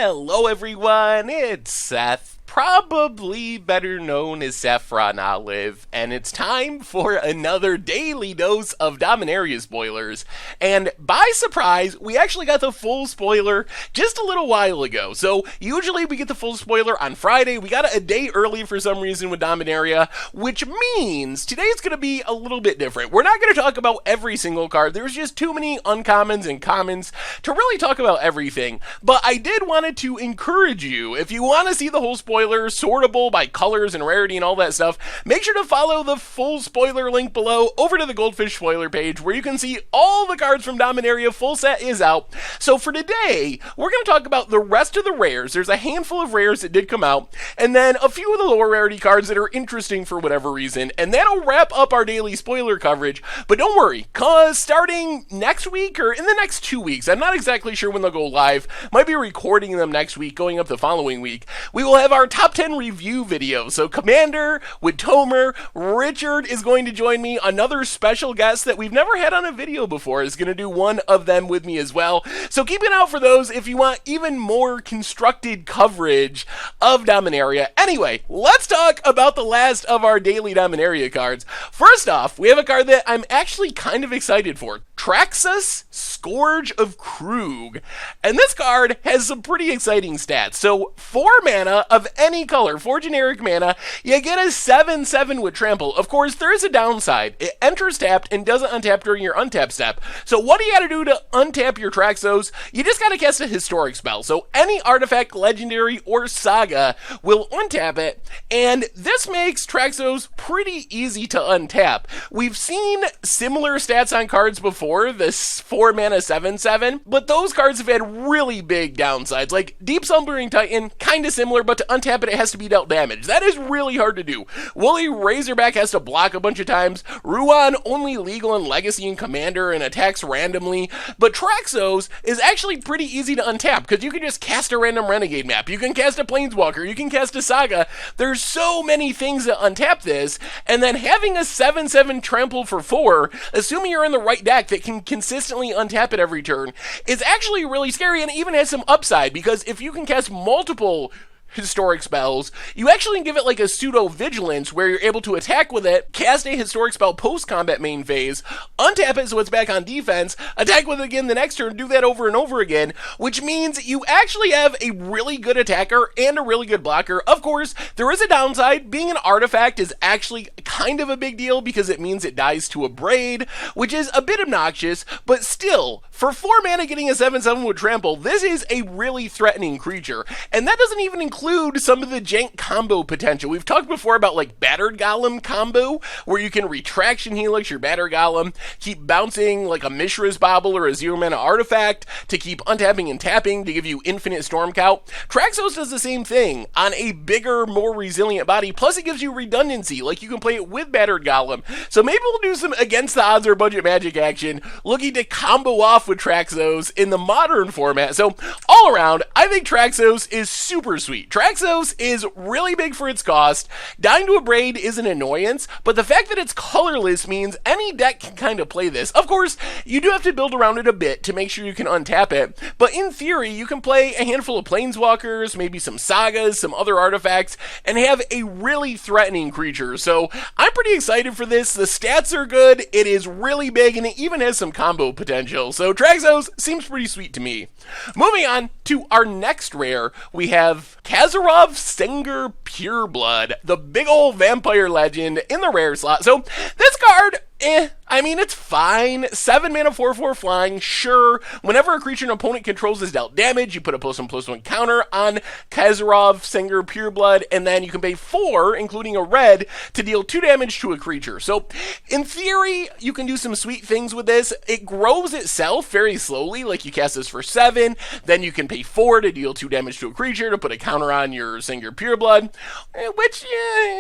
Hello everyone, it's Seth, probably better known as Saffron Olive, and it's time for another daily dose of Dominaria spoilers. And by surprise, we actually got the full spoiler just a little while ago. So usually we get the full spoiler on Friday. We got it a day early for some reason with Dominaria, which means today's going to be a little bit different. We're not going to talk about every single card. There's just too many uncommons and commons to really talk about everything. But I did wanted to encourage you, if you want to see the whole spoiler sortable by colors and rarity and all that stuff, make sure to follow the full spoiler link below over to the Goldfish spoiler page where you can see all the cards from Dominaria. Full set is out. So for today, we're going to talk about the rest of the rares. There's a handful of rares that did come out, and then a few of the lower rarity cards that are interesting for whatever reason, and that'll wrap up our daily spoiler coverage. But don't worry, cause starting next week or in the next 2 weeks, I'm not exactly sure when they'll go live, might be recording them next week, going up the following week, we will have our top 10 review video. So Commander with Tomer, Richard is going to join me. Another special guest that we've never had on a video before is going to do one of them with me as well. So keep an eye out for those if you want even more constructed coverage of Dominaria. Anyway, let's talk about the last of our daily Dominaria cards. First off, we have a card that I'm actually kind of excited for. Traxxas, Scourge of Krug. And this card has some pretty exciting stats. So 4 mana of any color, 4 generic mana, you get a 7/7 with trample. Of course, there is a downside. It enters tapped and doesn't untap during your untap step. So what do you gotta do to untap your Traxxas? You just gotta cast a historic spell. So any artifact, legendary, or saga will untap it, and this makes Traxxas pretty easy to untap. We've seen similar stats on cards before, this 4 mana 7/7, but those cards have had really big downsides. Like Deep Slumbering Titan, kinda similar, but to untap it has to be dealt damage. That is really hard to do. Woolly Razorback has to block a bunch of times. Ruan only legal in Legacy and Commander and attacks randomly. But Traxxas is actually pretty easy to untap because you can just cast a random Renegade map. You can cast a Planeswalker. You can cast a Saga. There's so many things that untap this. And then having a 7/7 trample for 4, assuming you're in the right deck that can consistently untap it every turn, is actually really scary, and it even has some upside because if you can cast multiple historic spells, you actually give it like a pseudo vigilance where you're able to attack with it, cast a historic spell post-combat main phase, untap it so it's back on defense, attack with it again the next turn, do that over and over again, which means you actually have a really good attacker and a really good blocker. Of course, there is a downside. Being an artifact is actually kind of a big deal because it means it dies to a Braid, which is a bit obnoxious, but still, for 4 mana getting a 7/7 with trample, this is a really threatening creature, and that doesn't even include some of the jank combo potential. We've talked before about like Battered Golem combo, where you can Retraction Helix your Battered Golem, keep bouncing like a Mishra's Bauble or a 0 mana artifact to keep untapping and tapping to give you infinite Stormcout. Traxxas does the same thing on a bigger, more resilient body, plus it gives you redundancy, like you can play it with Battered Golem. So maybe we'll do some against the odds or budget magic action, looking to combo off with Traxxas in the modern format. So all around, I think Traxxas is super sweet. Traxxas is really big for its cost. Dying to a Braid is an annoyance, but the fact that it's colorless means any deck can kind of play this. Of course, you do have to build around it a bit to make sure you can untap it, but in theory, you can play a handful of Planeswalkers, maybe some Sagas, some other artifacts, and have a really threatening creature. So I'm pretty excited for this. The stats are good, it is really big, and it even has some combo potential. So Traxxas seems pretty sweet to me. Moving on to our next rare, we have Haphazard Bombardment Pureblood, the big old vampire legend in the rare slot. So this card, I mean, it's fine. 7 mana 4/4 flying, sure. Whenever a creature an opponent controls is dealt damage, you put a +1/+1 counter on Haphazard Bombardment Pureblood, and then you can pay 4, including a red, to deal 2 damage to a creature. So, in theory, you can do some sweet things with this. It grows itself very slowly, like you cast this for 7, then you can pay 4 to deal 2 damage to a creature, to put a counter on your Singer Pureblood, which,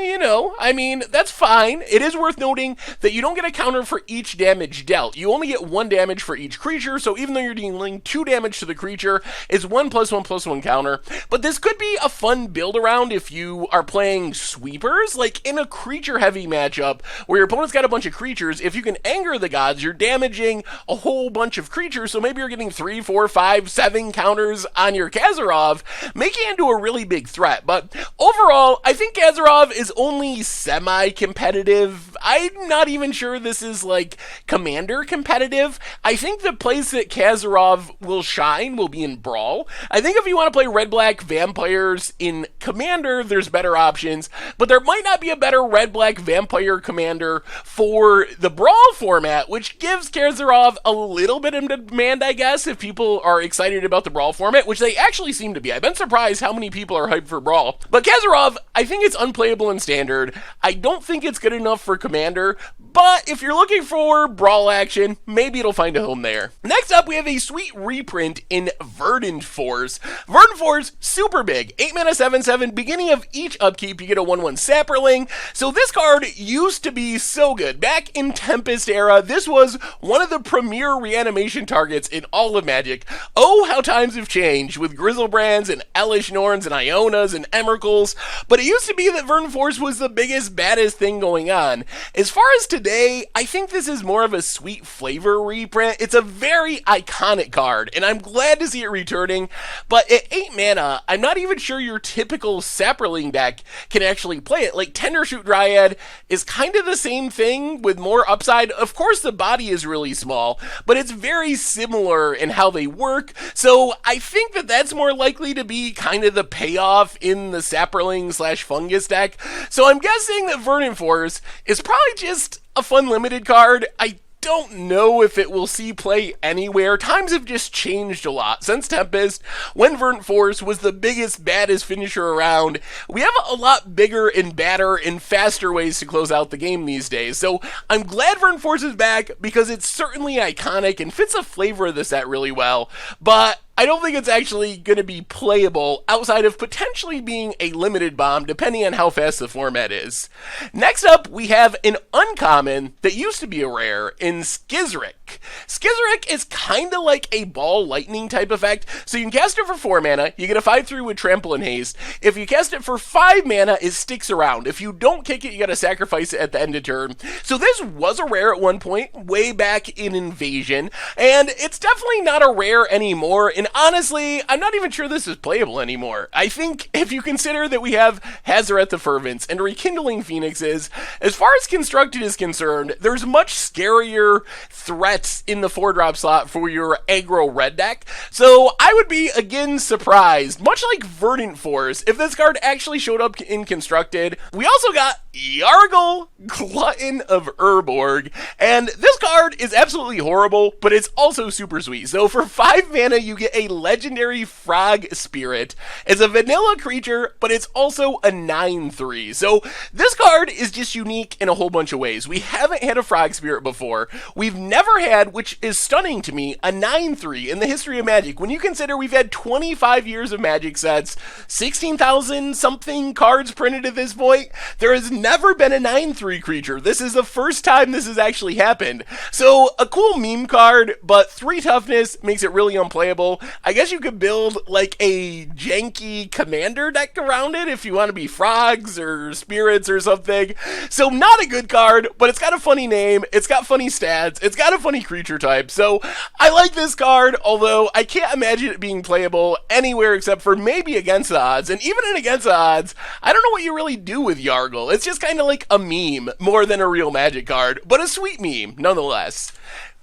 you know, I mean, that's fine. It is worth noting that you don't get a counter for each damage dealt. You only get 1 damage for each creature, so even though you're dealing 2 damage to the creature, it's 1+1+1 counter. But this could be a fun build around if you are playing sweepers, like in a creature-heavy matchup where your opponent's got a bunch of creatures. If you can anger the gods, you're damaging a whole bunch of creatures, so maybe you're getting 3, 4, 5, 7 counters on your Khazarov, making it into a really big threat. But overall, I think Khazarov is only semi-competitive. I'm not even sure this is like Commander competitive. I think the place that Khazarov will shine will be in Brawl. I think if you want to play red-black vampires in Commander, there's better options, but there might not be a better red-black vampire commander for the Brawl format, which gives Khazarov a little bit of demand, I guess, if people are excited about the Brawl format, which they actually seem to be. I've been surprised how many people are hyped for Brawl. But Khazarov, I think it's unplayable in Standard. I don't think it's good enough for Commander, but if you're looking for Brawl action, maybe it'll find a home there. Next up, we have a sweet reprint in Vernon Force. Vernon Force, super big. 8 mana, 7/7. Beginning of each upkeep, you get a 1/1 Sapperling. So this card used to be so good. Back in Tempest era, this was one of the premier reanimation targets in all of Magic. Oh, how times have changed with Grizzlebrands and Elish Norns and Ionas and Emrakuls. But it used to be that Vernon Force was the biggest, baddest thing going on. As far as today, I think this is more of a sweet flavor reprint. It's a very iconic card, and I'm glad to see it returning. But at 8 mana, I'm not even sure your typical Sapperling deck can actually play it. Like Tendershoot Dryad is kind of the same thing with more upside. Of course, the body is really small, but it's very similar in how they work. So I think that that's more likely to be kind of the payoff in the Sapperling/Fungus deck. So I'm guessing that Vernon Force is probably just a fun limited card. I don't know if it will see play anywhere. Times have just changed a lot. Since Tempest, when Vernon Force was the biggest, baddest finisher around, we have a lot bigger and badder and faster ways to close out the game these days. So I'm glad Vernon Force is back because it's certainly iconic and fits the flavor of the set really well. But I don't think it's actually going to be playable outside of potentially being a limited bomb, depending on how fast the format is. Next up, we have an uncommon that used to be a rare in Skizrik. Skizrik is kind of like a ball lightning type effect, so you can cast it for 4 mana, you get a 5/3 with Trample and Haste. If you cast it for 5 mana, it sticks around. If you don't kick it, you gotta sacrifice it at the end of turn. So this was a rare at one point, way back in Invasion, and it's definitely not a rare anymore, and honestly, I'm not even sure this is playable anymore. I think if you consider that we have Hazaret the Fervents and Rekindling Phoenixes, as far as Constructed is concerned, there's much scarier threats in the 4-drop slot for your aggro red deck. So I would be, again, surprised, much like Vernon Force, if this card actually showed up in Constructed. We also got Yargle, Glutton of Urborg, and this card is absolutely horrible, but it's also super sweet. So for 5 mana, you get a legendary Frog Spirit. It's a vanilla creature, but it's also a 9/3. So this card is just unique in a whole bunch of ways. We haven't had a Frog Spirit before. We've never had, which is stunning to me, a 9/3 in the history of Magic. When you consider we've had 25 years of Magic sets, 16,000 something cards printed at this point, there has never been a 9/3 creature. This is the first time this has actually happened. So a cool meme card, but 3 toughness makes it really unplayable. I guess you could build like a janky commander deck around it if you want to be frogs or spirits or something. So not a good card, but it's got a funny name, it's got funny stats, it's got a funny creature type. So I like this card, although I can't imagine it being playable anywhere except for maybe Against the Odds. And even in Against the Odds, I don't know what you really do with Yargle. It's just kind of like a meme more than a real Magic card, but a sweet meme nonetheless.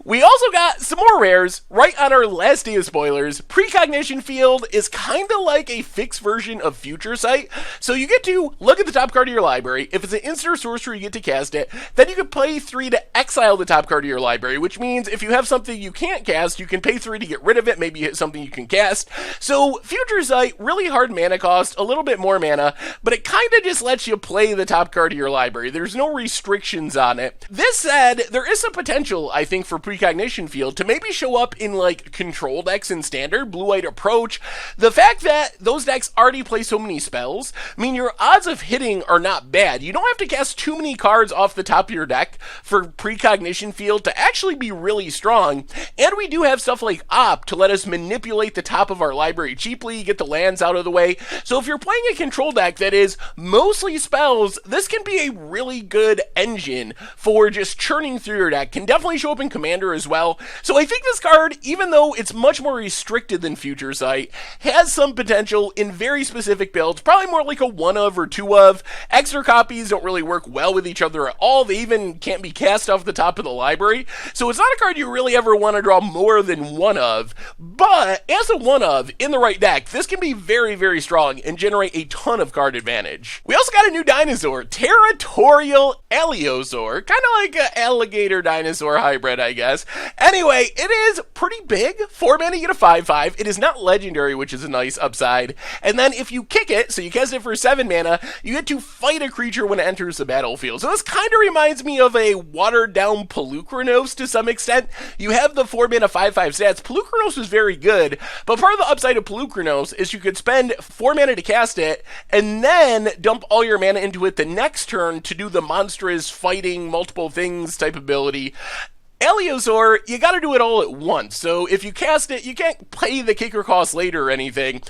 We also got some more rares right on our last day of spoilers. Precognition Field is kind of like a fixed version of Future Sight. So you get to look at the top card of your library. If it's an instant or sorcery, you get to cast it. Then you can pay 3 to exile the top card of your library, which means if you have something you can't cast, you can pay 3 to get rid of it. Maybe hit something you can cast. So Future Sight, really hard mana cost, a little bit more mana, but it kind of just lets you play the top card of your library. There's no restrictions on it. This said, there is some potential, I think, for Precognition Field to maybe show up in like control decks in Standard, Blue-White Approach. The fact that those decks already play so many spells mean your odds of hitting are not bad. You don't have to cast too many cards off the top of your deck for Precognition Field to actually be really strong, and we do have stuff like Op to let us manipulate the top of our library cheaply, get the lands out of the way. So if you're playing a control deck that is mostly spells, this can be a really good engine for just churning through your deck. Can definitely show up in Commander as well. So I think this card, even though it's much more restricted than Future Sight, has some potential in very specific builds, probably more like a 1 of or 2 of. Extra copies don't really work well with each other at all. They even can't be cast off the top of the library. So it's not a card you really ever want to draw more than 1 of, but as a 1 of in the right deck, this can be very, very strong and generate a ton of card advantage. We also got a new dinosaur, Territorial Allosaur, kind of like an alligator dinosaur hybrid, I guess. Anyway, it is pretty big. 4 mana, you get a 5/5. It is not legendary, which is a nice upside. And then if you kick it, so you cast it for 7 mana, you get to fight a creature when it enters the battlefield. So this kind of reminds me of a watered down Pelucranos to some extent. You have the 4 mana 5/5 stats. Pelucranos is very good, but part of the upside of Pelucranos is you could spend 4 mana to cast it and then dump all your mana into it the next turn to do the monstrous fighting multiple things type ability. Allosaur, you gotta do it all at once, so if you cast it, you can't pay the kicker cost later or anything.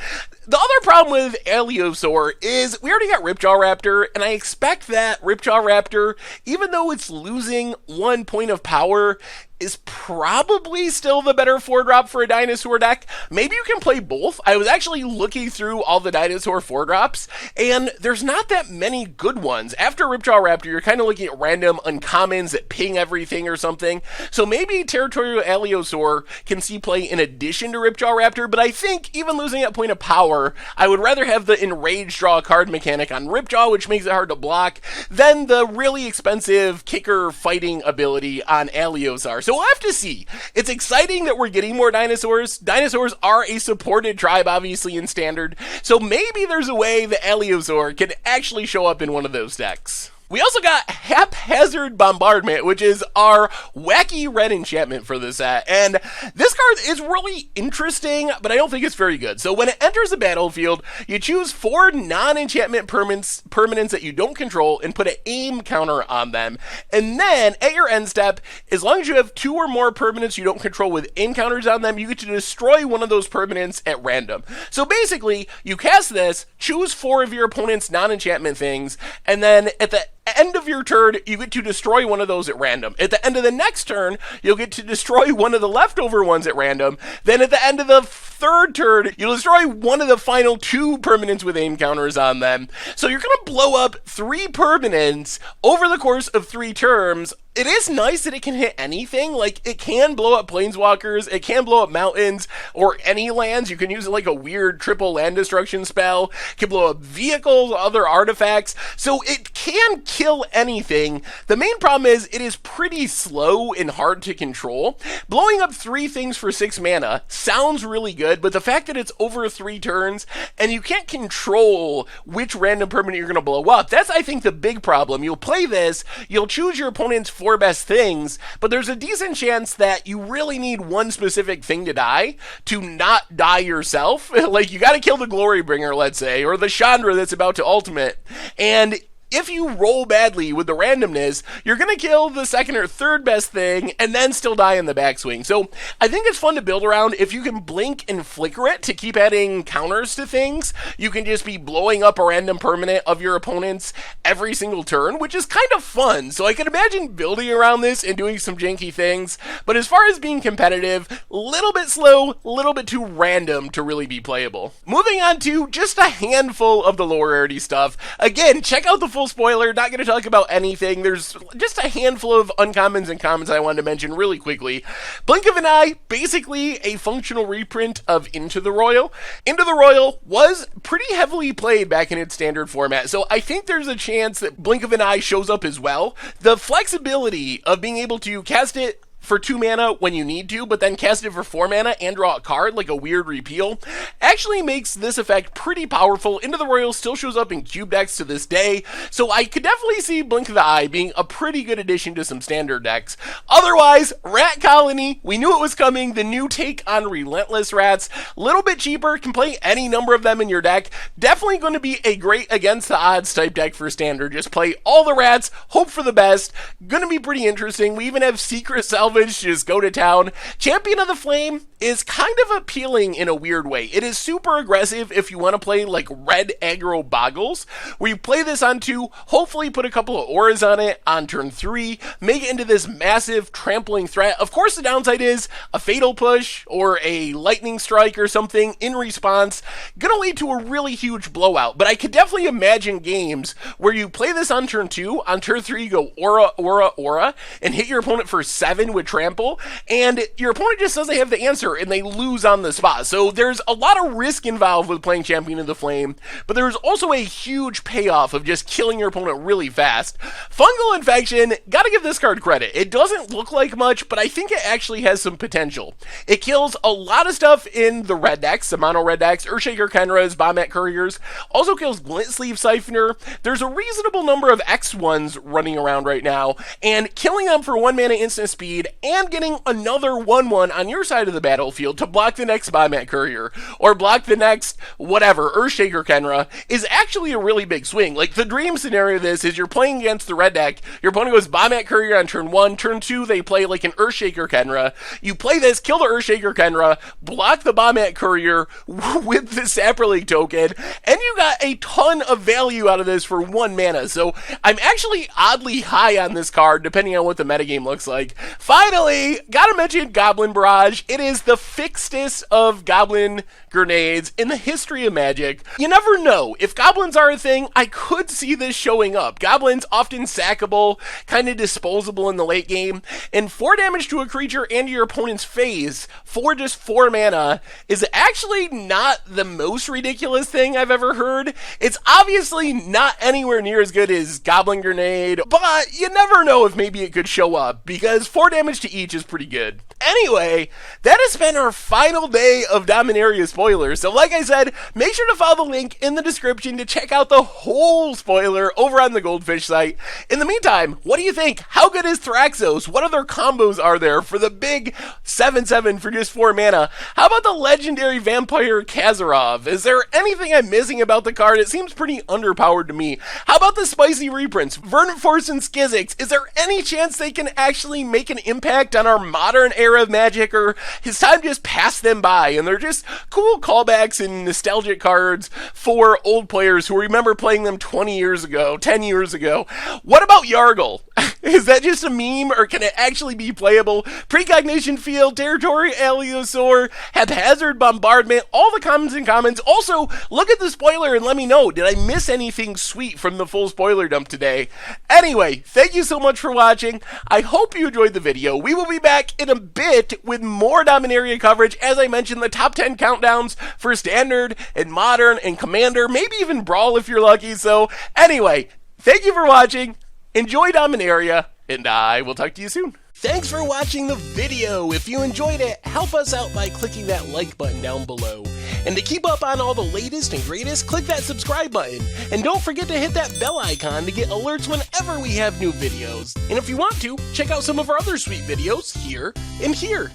The other problem with Allosaur is we already got Ripjaw Raptor, and I expect that Ripjaw Raptor, even though it's losing 1 point of power, is probably still the better 4-drop for a dinosaur deck. Maybe you can play both. I was actually looking through all the dinosaur 4-drops, and there's not that many good ones. After Ripjaw Raptor, you're kind of looking at random uncommons that ping everything or something. So maybe Territorial Allosaur can see play in addition to Ripjaw Raptor, but I think even losing that point of power, I would rather have the Enrage draw a card mechanic on Ripjaw, which makes it hard to block, than the really expensive kicker fighting ability on Allosaur. So we'll have to see. It's exciting that we're getting more dinosaurs. Dinosaurs are a supported tribe, obviously, in Standard. So maybe there's a way that Allosaur can actually show up in one of those decks. We also got Haphazard Bombardment, which is our wacky red enchantment for the set. And this card is really interesting, but I don't think it's very good. So when it enters the battlefield, you choose 4 non-enchantment permanents that you don't control and put an aim counter on them. And then at your end step, as long as you have 2 or more permanents you don't control with aim counters on them, you get to destroy one of those permanents at random. So basically, you cast this, choose 4 of your opponent's non-enchantment things, and then at the end of your turn, you get to destroy one of those at random. At the end of the next turn, you'll get to destroy one of the leftover ones at random. Then at the end of the third turn, you'll destroy one of the final 2 permanents with aim counters on them. So you're going to blow up 3 permanents over the course of 3 turns. It is nice that it can hit anything. Like, it can blow up planeswalkers, it can blow up mountains, or any lands. You can use it like a weird triple land destruction spell. It can blow up vehicles, other artifacts. So it can kill anything. The main problem is it is pretty slow and hard to control. Blowing up 3 things for 6 mana sounds really good, but the fact that it's over 3 turns and you can't control which random permanent you're going to blow up, that's, I think, the big problem. You'll play this, you'll choose your opponent's 4 best things, but there's a decent chance that you really need one specific thing to die to not die yourself. Like, you got to kill the Glorybringer, let's say, or the Chandra that's about to ultimate, and if you roll badly with the randomness, you're going to kill the second or third best thing and then still die in the backswing. So I think it's fun to build around. If you can blink and flicker it to keep adding counters to things, you can just be blowing up a random permanent of your opponent's every single turn, which is kind of fun. So I can imagine building around this and doing some janky things. But as far as being competitive, a little bit slow, a little bit too random to really be playable. Moving on to just a handful of the lower rarity stuff. Again, check out the full spoiler, not going to talk about anything. There's just a handful of uncommons and commons I wanted to mention really quickly. Blink of an Eye, basically a functional reprint of Into the Royal. Into the Royal was pretty heavily played back in its standard format, so I think there's a chance that Blink of an Eye shows up as well. The flexibility of being able to cast it for 2 mana when you need to, but then cast it for 4 mana and draw a card, like a weird repeal, actually makes this effect pretty powerful. Into the Royal still shows up in cube decks to this day, so I could definitely see Blink of the Eye being a pretty good addition to some standard decks. Otherwise, Rat Colony, we knew it was coming, the new take on Relentless Rats, little bit cheaper, can play any number of them in your deck, definitely going to be a great against the odds type deck for standard. Just play all the rats, hope for the best, gonna be pretty interesting. We even have Secret Salvage to just go to town. Champion of the Flame is kind of appealing in a weird way. It is super aggressive if you want to play like red aggro Boggles, where you play this on 2, hopefully put a couple of auras on it on turn 3, make it into this massive trampling threat. Of course, the downside is a Fatal Push or a Lightning Strike or something in response, gonna lead to a really huge blowout. But I could definitely imagine games where you play this on turn 2, on turn 3 you go aura, and hit your opponent for 7 with trample, and your opponent just doesn't have the answer and they lose on the spot. So there's a lot of risk involved with playing Champion of the Flame, but there's also a huge payoff of just killing your opponent really fast. Fungal Infection, gotta give this card credit. It doesn't look like much, but I think it actually has some potential. It kills a lot of stuff in the red decks, the mono red decks, Earthshaker Kenras, Bombette Couriers, also kills Glint Sleeve Siphoner. There's a reasonable number of X1s running around right now, and killing them for 1 mana instant speed and getting another 1/1 on your side of the battlefield to block the next Bombette Courier or block the next whatever Earthshaker Kenra is actually a really big swing. Like, the dream scenario of this is you're playing against the red deck, your opponent goes Bombette Courier on turn 1, turn 2 they play like an Earthshaker Kenra, you play this, kill the Earthshaker Kenra, block the Bombette Courier with the Saproleague token, and you got a ton of value out of this for 1 mana. So I'm actually oddly high on this card depending on what the metagame looks like. Finally, gotta mention Goblin Barrage. It is the fixedest of goblin grenades in the history of Magic. You never know. If goblins are a thing, I could see this showing up. Goblins often sackable, kind of disposable in the late game, and 4 damage to a creature and to your opponent's phase for just 4 mana is actually not the most ridiculous thing I've ever heard. It's obviously not anywhere near as good as Goblin Grenade, but you never know if maybe it could show up, because 4 damage to each is pretty good. Anyway, that has been our final day of Dominaria spoilers. So like I said, make sure to follow the link in the description to check out the whole spoiler over on the Goldfish site. In the meantime, what do you think? How good is Thraxos? What other combos are there for the big 7/7 for just 4 mana? How about the legendary Vampire Kazarov? Is there anything I'm missing about the card? It seems pretty underpowered to me. How about the spicy reprints? Vernon Force and Skizix. Is there any chance they can actually make an impact on our modern era of Magic, or has time just passed them by and they're just cool callbacks and nostalgic cards for old players who remember playing them 20 years ago, 10 years ago? What about Yargle? Is that just a meme, or can it actually be playable? Precognition Field, Territory Aliosaur, Haphazard Bombardment, all the comments and comments. Also, look at the spoiler and let me know, did I miss anything sweet from the full spoiler dump today? Anyway, thank you so much for watching. I hope you enjoyed the video. We will be back in a bit with more Dominaria coverage. As I mentioned, the top 10 countdowns for Standard and Modern and Commander, maybe even Brawl if you're lucky. So anyway, thank you for watching. Enjoy Dominaria, and I will talk to you soon. Thanks for watching the video. If you enjoyed it, help us out by clicking that like button down below. And to keep up on all the latest and greatest, click that subscribe button. And don't forget to hit that bell icon to get alerts whenever we have new videos. And if you want to, check out some of our other sweet videos here and here.